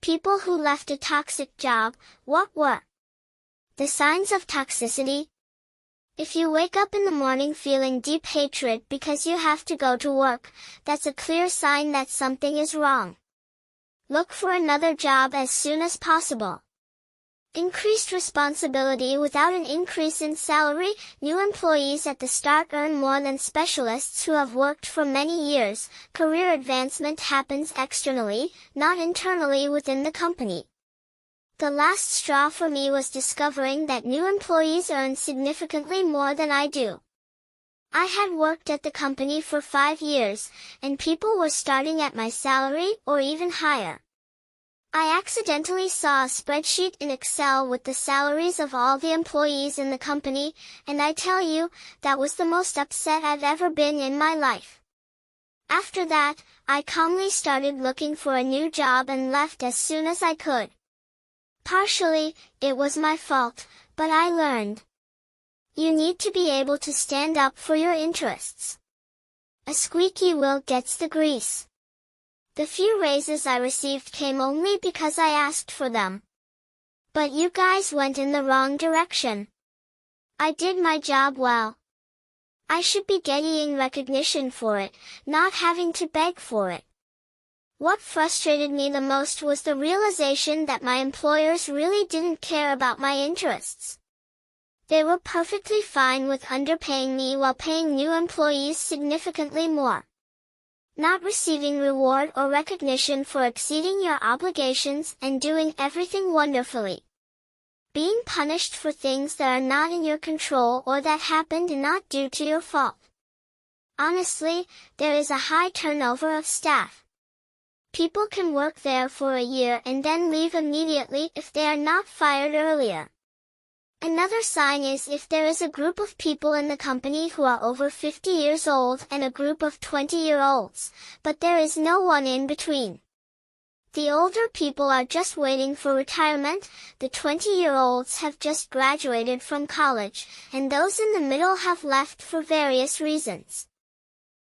People who left a toxic job, what were the signs of toxicity? If you wake up in the morning feeling deep hatred because you have to go to work, that's a clear sign that something is wrong. Look for another job as soon as possible. Increased responsibility without an increase in salary. New employees at the start earn more than specialists who have worked for many years. Career advancement happens externally, not internally within the company. The last straw for me was discovering that new employees earn significantly more than I do. I had worked at the company for 5 years, and people were starting at my salary or even higher. I accidentally saw a spreadsheet in Excel with the salaries of all the employees in the company, and I tell you, that was the most upset I've ever been in my life. After that, I calmly started looking for a new job and left as soon as I could. Partially, it was my fault, but I learned. You need to be able to stand up for your interests. A squeaky wheel gets the grease. The few raises I received came only because I asked for them. But you guys went in the wrong direction. I did my job well. I should be getting recognition for it, not having to beg for it. What frustrated me the most was the realization that my employers really didn't care about my interests. They were perfectly fine with underpaying me while paying new employees significantly more. Not receiving reward or recognition for exceeding your obligations and doing everything wonderfully. Being punished for things that are not in your control or that happened not due to your fault. Honestly, there is a high turnover of staff. People can work there for a year and then leave immediately if they are not fired earlier. Another sign is if there is a group of people in the company who are over 50 years old and a group of 20-year-olds, but there is no one in between. The older people are just waiting for retirement, the 20-year-olds have just graduated from college, and those in the middle have left for various reasons.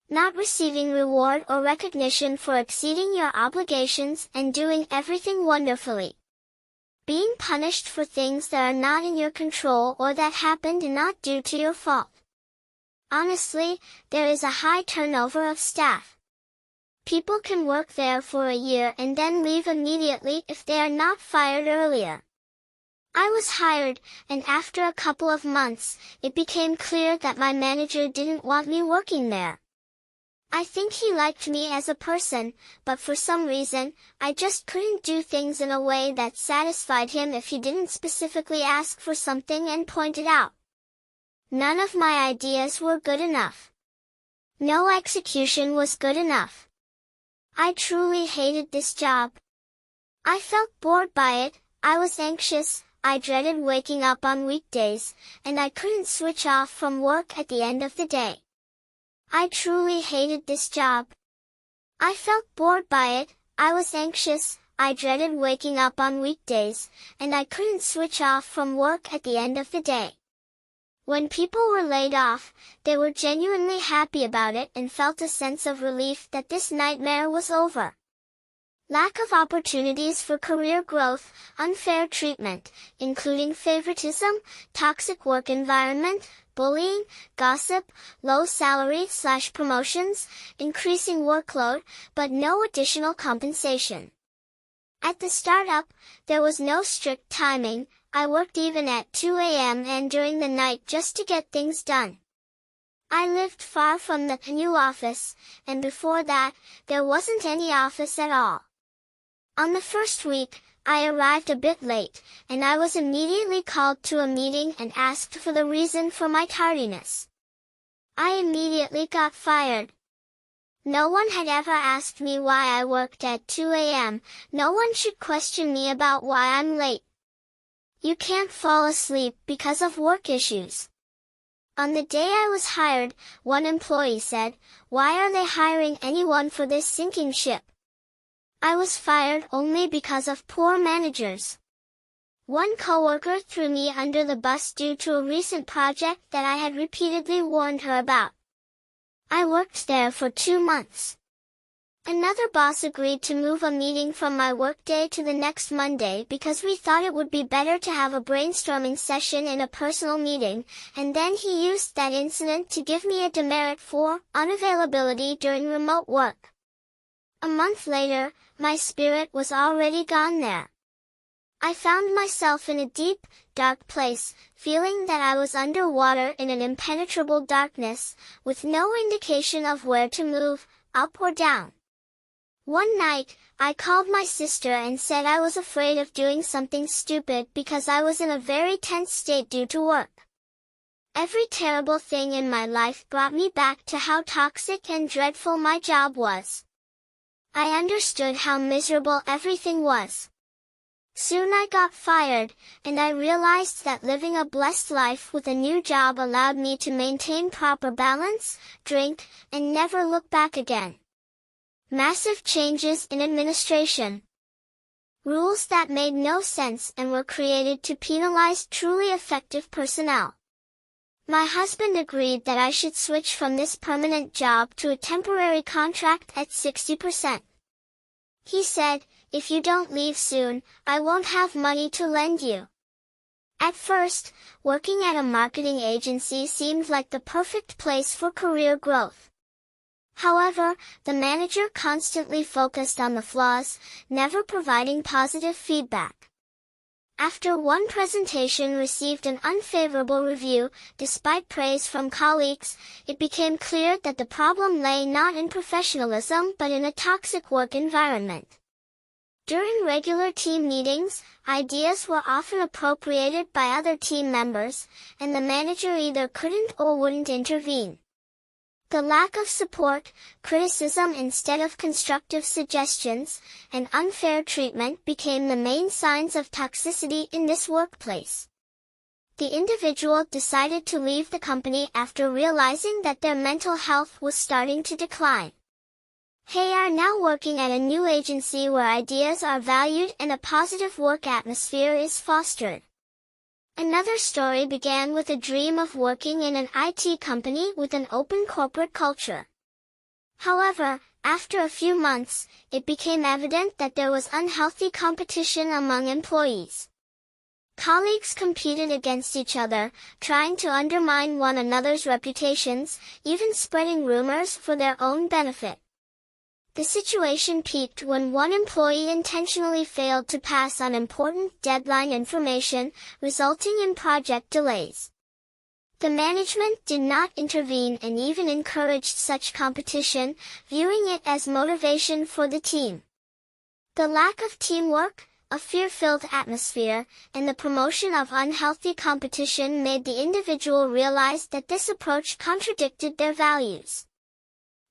Not receiving reward or recognition for exceeding your obligations and doing everything wonderfully. Being punished for things that are not in your control or that happened not due to your fault. Honestly, there is a high turnover of staff. People can work there for a year and then leave immediately if they are not fired earlier. I was hired, and after a couple of months, it became clear that my manager didn't want me working there. I think he liked me as a person, but for some reason, I just couldn't do things in a way that satisfied him if he didn't specifically ask for something and point it out. None of my ideas were good enough. No execution was good enough. I truly hated this job. I felt bored by it, I was anxious, I dreaded waking up on weekdays, and I couldn't switch off from work at the end of the day. I truly hated this job. I felt bored by it, I was anxious, I dreaded waking up on weekdays, and I couldn't switch off from work at the end of the day. When people were laid off, they were genuinely happy about it and felt a sense of relief that this nightmare was over. Lack of opportunities for career growth, unfair treatment, including favoritism, toxic work environment, bullying, gossip, low salary/promotions, increasing workload, but no additional compensation. At the startup, there was no strict timing, I worked even at 2 a.m. and during the night just to get things done. I lived far from the new office, and before that, there wasn't any office at all. On the first week, I arrived a bit late, and I was immediately called to a meeting and asked for the reason for my tardiness. I immediately got fired. No one had ever asked me why I worked at 2 a.m., no one should question me about why I'm late. You can't fall asleep because of work issues. On the day I was hired, one employee said, "Why are they hiring anyone for this sinking ship?" I was fired only because of poor managers. One coworker threw me under the bus due to a recent project that I had repeatedly warned her about. I worked there for 2 months. Another boss agreed to move a meeting from my workday to the next Monday because we thought it would be better to have a brainstorming session in a personal meeting, and then he used that incident to give me a demerit for unavailability during remote work. A month later, my spirit was already gone there. I found myself in a deep, dark place, feeling that I was underwater in an impenetrable darkness, with no indication of where to move, up or down. One night, I called my sister and said I was afraid of doing something stupid because I was in a very tense state due to work. Every terrible thing in my life brought me back to how toxic and dreadful my job was. I understood how miserable everything was. Soon I got fired, and I realized that living a blessed life with a new job allowed me to maintain proper balance, drink, and never look back again. Massive changes in administration. Rules that made no sense and were created to penalize truly effective personnel. My husband agreed that I should switch from this permanent job to a temporary contract at 60%. He said, "If you don't leave soon, I won't have money to lend you." At first, working at a marketing agency seemed like the perfect place for career growth. However, the manager constantly focused on the flaws, never providing positive feedback. After one presentation received an unfavorable review, despite praise from colleagues, it became clear that the problem lay not in professionalism but in a toxic work environment. During regular team meetings, ideas were often appropriated by other team members, and the manager either couldn't or wouldn't intervene. The lack of support, criticism instead of constructive suggestions, and unfair treatment became the main signs of toxicity in this workplace. The individual decided to leave the company after realizing that their mental health was starting to decline. They are now working at a new agency where ideas are valued and a positive work atmosphere is fostered. Another story began with a dream of working in an IT company with an open corporate culture. However, after a few months, it became evident that there was unhealthy competition among employees. Colleagues competed against each other, trying to undermine one another's reputations, even spreading rumors for their own benefit. The situation peaked when one employee intentionally failed to pass on important deadline information, resulting in project delays. The management did not intervene and even encouraged such competition, viewing it as motivation for the team. The lack of teamwork, a fear-filled atmosphere, and the promotion of unhealthy competition made the individual realize that this approach contradicted their values.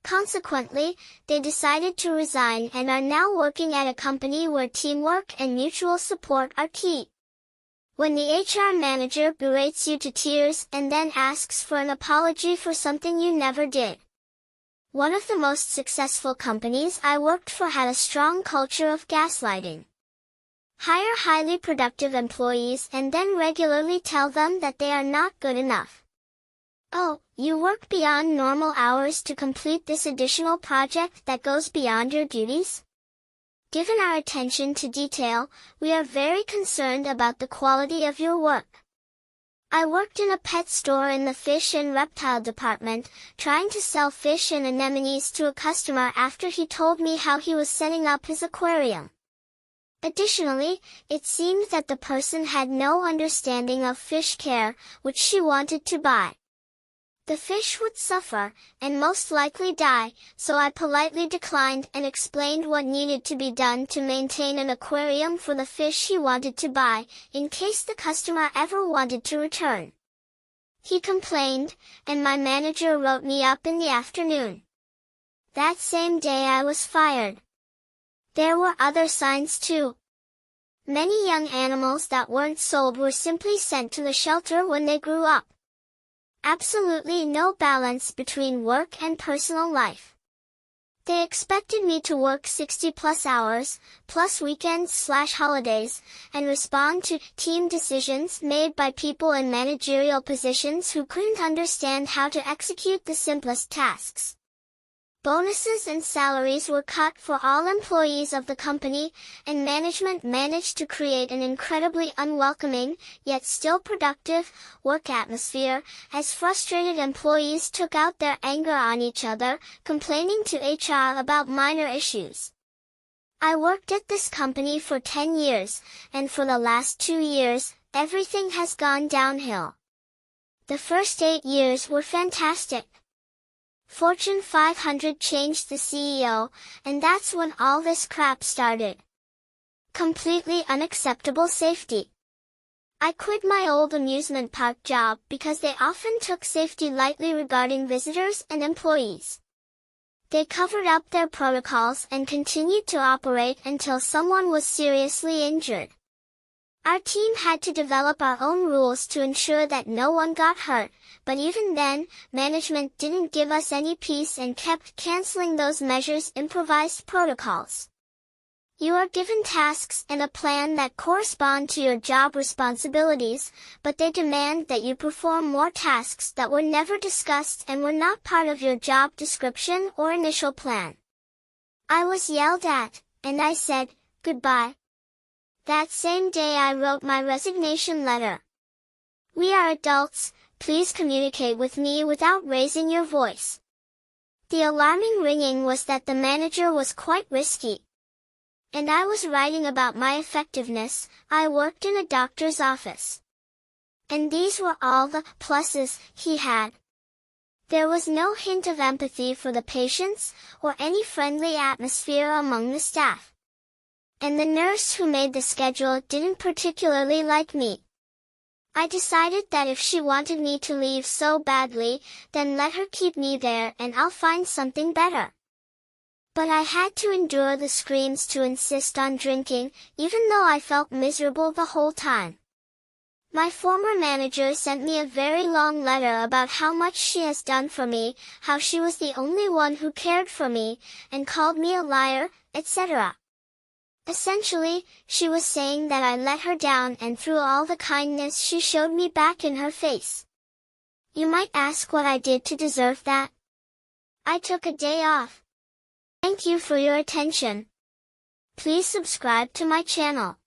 Consequently, they decided to resign and are now working at a company where teamwork and mutual support are key. When the HR manager berates you to tears and then asks for an apology for something you never did. One of the most successful companies I worked for had a strong culture of gaslighting. Hire highly productive employees and then regularly tell them that they are not good enough. "Oh, you work beyond normal hours to complete this additional project that goes beyond your duties?" Given our attention to detail, we are very concerned about the quality of your work. I worked in a pet store in the fish and reptile department, trying to sell fish and anemones to a customer after he told me how he was setting up his aquarium. Additionally, it seemed that the person had no understanding of fish care, which she wanted to buy. The fish would suffer, and most likely die, so I politely declined and explained what needed to be done to maintain an aquarium for the fish he wanted to buy, in case the customer ever wanted to return. He complained, and my manager wrote me up in the afternoon. That same day I was fired. There were other signs too. Many young animals that weren't sold were simply sent to the shelter when they grew up. Absolutely no balance between work and personal life. They expected me to work 60+ hours, plus weekends/holidays, and respond to team decisions made by people in managerial positions who couldn't understand how to execute the simplest tasks. Bonuses and salaries were cut for all employees of the company, and management managed to create an incredibly unwelcoming, yet still productive, work atmosphere, as frustrated employees took out their anger on each other, complaining to HR about minor issues. I worked at this company for 10 years, and for the last 2 years, everything has gone downhill. The first 8 years were fantastic. Fortune 500 changed the CEO, and that's when all this crap started. Completely unacceptable safety. I quit my old amusement park job because they often took safety lightly regarding visitors and employees. They covered up their protocols and continued to operate until someone was seriously injured. Our team had to develop our own rules to ensure that no one got hurt, but even then, management didn't give us any peace and kept canceling those measures' improvised protocols. You are given tasks and a plan that correspond to your job responsibilities, but they demand that you perform more tasks that were never discussed and were not part of your job description or initial plan. I was yelled at, and I said, goodbye. That same day I wrote my resignation letter. We are adults, please communicate with me without raising your voice. The alarming ringing was that the manager was quite risky. And I was writing about my effectiveness. I worked in a doctor's office. And these were all the pluses he had. There was no hint of empathy for the patients, or any friendly atmosphere among the staff. And the nurse who made the schedule didn't particularly like me. I decided that if she wanted me to leave so badly, then let her keep me there and I'll find something better. But I had to endure the screams to insist on drinking, even though I felt miserable the whole time. My former manager sent me a very long letter about how much she has done for me, how she was the only one who cared for me, and called me a liar, etc. Essentially, she was saying that I let her down and threw all the kindness she showed me back in her face. You might ask what I did to deserve that. I took a day off. Thank you for your attention. Please subscribe to my channel.